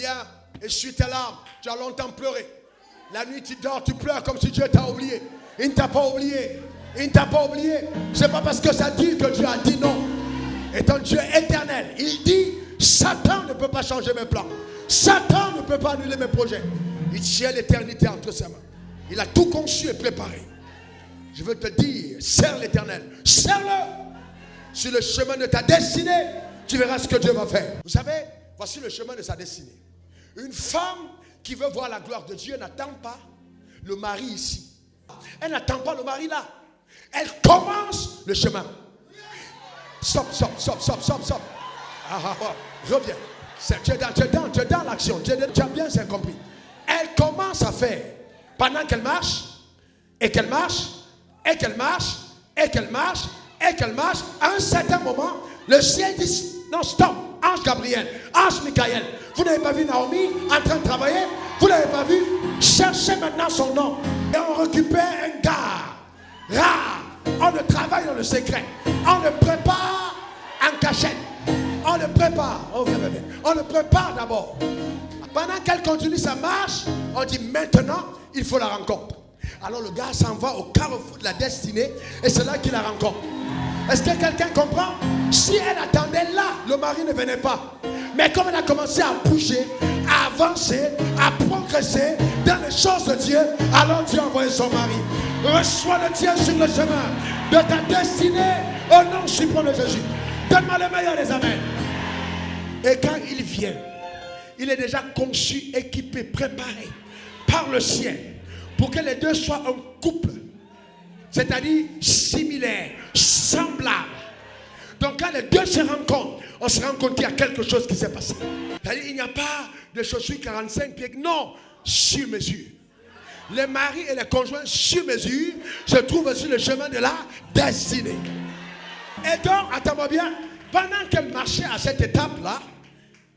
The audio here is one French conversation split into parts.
bien, essuie tes larmes. Tu as longtemps pleuré. La nuit, tu dors, tu pleures comme si Dieu t'a oublié. Il ne t'a pas oublié. Il ne t'a pas oublié. C'est pas parce que ça dit que Dieu a dit non. est un Dieu éternel. Il dit, Satan ne peut pas changer mes plans. Satan ne peut pas annuler mes projets. Il tient l'éternité entre ses mains. Il a tout conçu et préparé. Je veux te dire, serre l'éternel. Serre-le. Sur le chemin de ta destinée, tu verras ce que Dieu va faire. Vous savez, voici le chemin de sa destinée. Une femme qui veut voir la gloire de Dieu n'attend pas le mari ici. Elle n'attend pas le mari là. Elle commence le chemin. Stop. Reviens. Tu es dans l'action. Tu as bien compris. Elle commence à faire. Pendant qu'elle marche, et qu'elle marche, et qu'elle marche, et qu'elle marche, et qu'elle marche, à un certain moment, le ciel dit, non, stop, ange Gabriel, ange Michael, vous n'avez pas vu Naomi en train de travailler, vous n'avez pas vu, cherchez maintenant son nom, et on récupère un gars, rare, on le travaille dans le secret, on le prépare en cachette, on le prépare, on le prépare d'abord. Pendant qu'elle continue sa marche, on dit maintenant, il faut la rencontre. Alors le gars s'en va au carrefour de la destinée et c'est là qu'il la rencontre. Est-ce que quelqu'un comprend? Si elle attendait là, le mari ne venait pas. Mais comme elle a commencé à bouger, à avancer, à progresser dans les choses de Dieu, alors Dieu a envoyé son mari. Reçois le Dieu sur le chemin de ta destinée au nom suprême de Jésus. Donne-moi le meilleur des amens. Et quand il vient, il est déjà conçu, équipé, préparé par le ciel pour que les deux soient un couple, c'est-à-dire similaire, semblable. Donc quand les deux se rencontrent, on se rend compte qu'il y a quelque chose qui s'est passé. C'est-à-dire il n'y a pas de chaussures 45 pieds, non, sur mesure. Les maris et les conjoints sur mesure se trouvent sur le chemin de la destinée. Et donc, attends-moi bien, pendant qu'elle marchait à cette étape-là,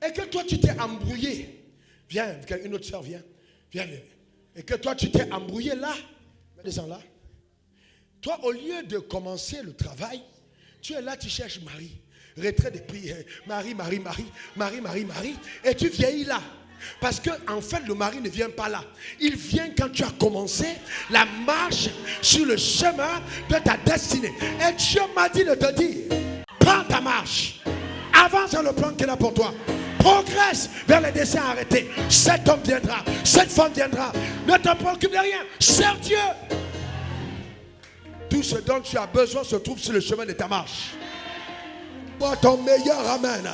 et que toi tu t'es embrouillé, viens, une autre soeur, viens. Et que toi tu t'es embrouillé là, descends là. Toi, au lieu de commencer le travail, tu es là, tu cherches Marie. Retrait des prières, Marie. Et tu vieillis là. Parce que en fait, le mari ne vient pas là. Il vient quand tu as commencé la marche sur le chemin de ta destinée. Et Dieu m'a dit de te dire, prends ta marche. Avance dans le plan qu'il a pour toi. Progresse vers les desseins arrêtés. Cet homme viendra, cette femme viendra. Ne te préoccupe de rien. Sers Dieu. Tout ce dont tu as besoin se trouve sur le chemin de ta marche. Moi, ton meilleur amen.